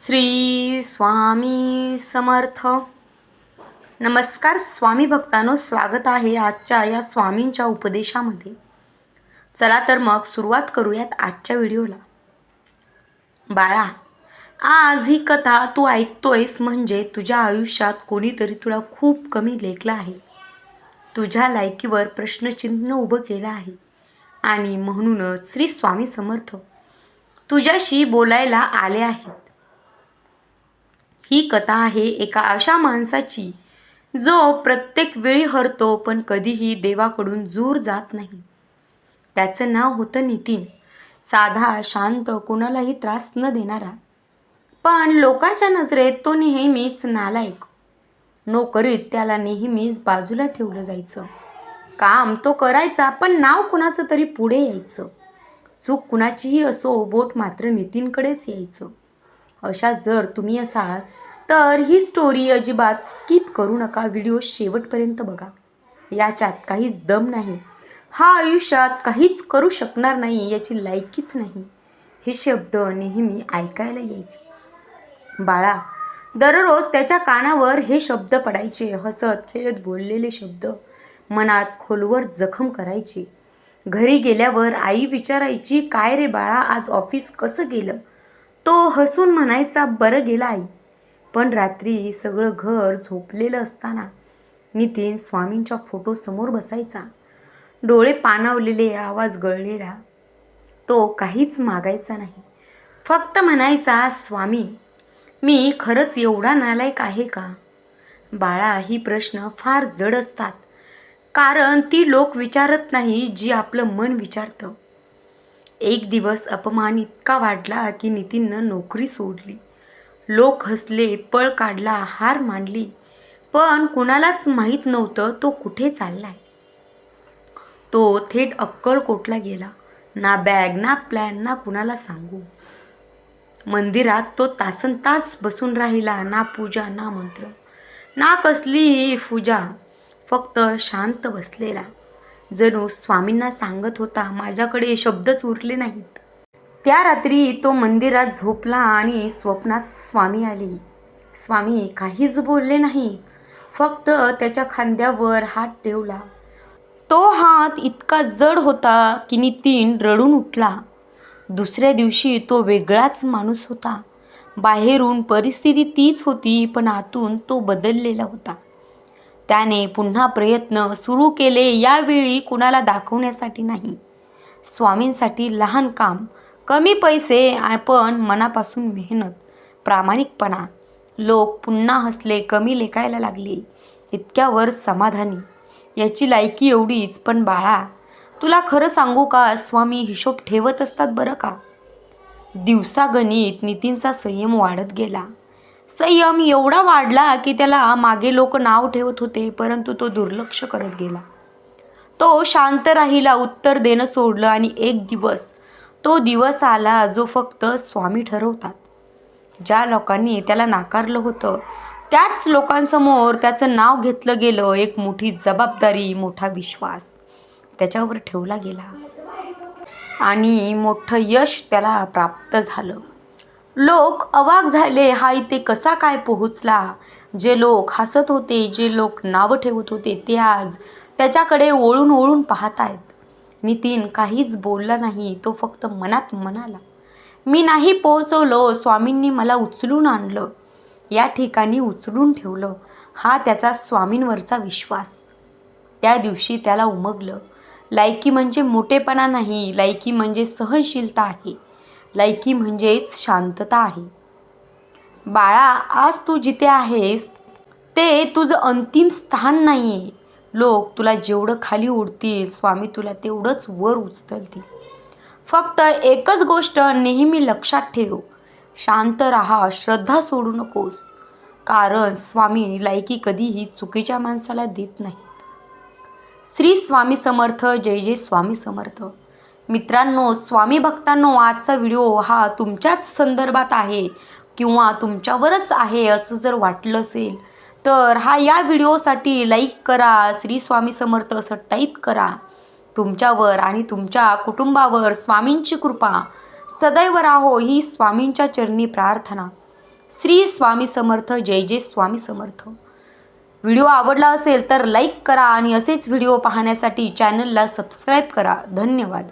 श्री स्वामी समर्थ. नमस्कार स्वामी भक्तांनो, स्वागत आहे आजच्या या स्वामींच्या उपदेशामध्ये. चला तर मग सुरुवात करूयात आजच्या व्हिडिओला. बाळा, आज ही कथा तू ऐकतोयस म्हणजे तुझ्या आयुष्यात कोणीतरी तुला खूप कमी लेखलं आहे. तुझ्या लायकीवर प्रश्नचिन्ह उभं केलं आहे आणि म्हणूनच श्री स्वामी समर्थ तुझ्याशी बोलायला आले आहेत. ही कथा आहे एका अशा माणसाची जो प्रत्येक वेळी हरतो पण कधीही देवाकडून दूर जात नाही. त्याचं नाव होतं नितीन. साधा, शांत, कोणालाही त्रास न देणारा. पण लोकांच्या नजरेत तो नेहमीच नालायक. नोकरीत त्याला नेहमीच बाजूला ठेवलं जायचं. काम तो करायचा पण नाव कुणाचं तरी पुढे यायचं. चूक कुणाचीही असो, बोट मात्र नितीनकडेच यायचं. अशा जर तुम्ही असाल तर ही स्टोरी अजिबात स्किप करू नका. व्हिडिओ शेवटपर्यंत बघा. याच्यात काहीच दम नाही. हा आयुष्यात काहीच करू शकणार नाही, याची लायकीच नाही, हे शब्द नेहमी ऐकायला यायचे. बाळा, दररोज त्याच्या कानावर हे शब्द पडायचे. हसत खेळत बोललेले शब्द मनात खोलवर जखम करायचे. घरी गेल्यावर आई विचारायची, काय रे बाळा, आज ऑफिस कसं गेलं? तो हसून म्हणायचा, बरं गेला आई. पण रात्री सगळं घर झोपलेलं असताना नितीन स्वामींच्या फोटोसमोर बसायचा. डोळे पाणावलेले, आवाज गळलेला. तो काहीच मागायचा नाही, फक्त म्हणायचा, स्वामी, मी खरंच एवढा नालायक आहे का? बाळा, ही प्रश्न फार जड असतात, कारण ती लोक विचारत नाही जी आपलं मन विचारतं. एक दिवस अपमान इतका वाढला की नितीननं नोकरी सोडली. लोक हसले, पळ काढला, हार मांडली, पण कुणालाच माहीत नव्हतं तो कुठे चाललाय. तो थेट अक्कलकोटला गेला. ना बॅग, ना प्लॅन, ना कुणाला सांगू. मंदिरात तो तासनतास बसून राहिला. ना पूजा, ना मंत्र, ना कसलीही पूजा, फक्त शांत बसलेला. जणू स्वामींना सांगत होता, माझ्याकडे शब्दच उरले नाहीत. त्या रात्री तो मंदिरात झोपला आणि स्वप्नात स्वामी आली. स्वामी काहीच बोलले नाही, फक्त त्याच्या खांद्यावर हात ठेवला. तो हात इतका जड होता की नितीन रडून उठला. दुसऱ्या दिवशी तो वेगळाच माणूस होता. बाहेरून परिस्थिती तीच होती, पण आतून तो बदललेला होता. त्याने पुन्हा प्रयत्न सुरू केले, यावेळी कुणाला दाखवण्यासाठी नाही, स्वामींसाठी. लहान काम, कमी पैसे, पण मनापासून मेहनत, प्रामाणिकपणा. लोक पुन्हा हसले, कमी लेखायला लागले. इतक्यावर समाधानी. याची लायकी एवढीच. पण बाळा, तुला खरं सांगू का, स्वामी हिशोब ठेवत असतात बरं का. दिवसागणिक नितीनचा संयम वाढत गेला. संयम एवढा वाढला की त्याला मागे लोक नाव ठेवत होते, परंतु तो दुर्लक्ष करत गेला. तो शांत राहिला, उत्तर देणं सोडलं. आणि एक दिवस, तो दिवस आला जो फक्त स्वामी ठरवतात. ज्या लोकांनी त्याला नाकारलं होतं, त्याच लोकांसमोर त्याचं नाव घेतलं गेलं. एक मोठी जबाबदारी, मोठा विश्वास त्याच्यावर ठेवला गेला आणि मोठं यश त्याला प्राप्त झालं. लोक अवाक झाले, हा इथे कसा काय पोहोचला? जे लोक हसत होते, जे लोक नावं ठेवत होते, ते आज त्याच्याकडे ओळून ओळून पाहत आहेत. नितीन काहीच बोलला नाही. तो फक्त मनात म्हणाला, मी नाही पोहोचवलो, स्वामींनी मला उचलून आणलं, या ठिकाणी उचलून ठेवलं. हा त्याचा स्वामींवरचा विश्वास. त्या दिवशी त्याला उमगलं, लायकी म्हणजे मोठेपणा नाही, लायकी म्हणजे सहनशीलता आहे, लायकी म्हणजेच शांतता आहे. बाळा, आज तू जिथे आहेस ते तुझं अंतिम स्थान नाही आहे. लोक तुला जेवढं खाली ओढतील, स्वामी तुला तेवढंच वर उचलतील. फक्त एकच गोष्ट नेहमी लक्षात ठेव, शांत राहा, श्रद्धा सोडू नकोस, कारण स्वामी लायकी कधीही चुकीच्या माणसाला देत नाहीत. श्री स्वामी समर्थ. जय जय स्वामी समर्थ. मित्रांनो, स्वामी भक्तांनो, आजचा व्हिडिओ हा तुमच्याच संदर्भात आहे किंवा तुमच्यावरच आहे असं जर वाटलं असेल तर या व्हिडिओसाठी लाईक करा. श्री स्वामी समर्थ असं टाईप करा. तुमच्यावर आणि तुमच्या कुटुंबावर स्वामींची कृपा सदैव राहो, ही स्वामींच्या चरणी प्रार्थना. श्री स्वामी समर्थ. जय जय स्वामी समर्थ. व्हिडिओ आवडला असेल तर लाईक करा आणि असेच व्हिडिओ पाहण्यासाठी चॅनलला सबस्क्राईब करा. धन्यवाद.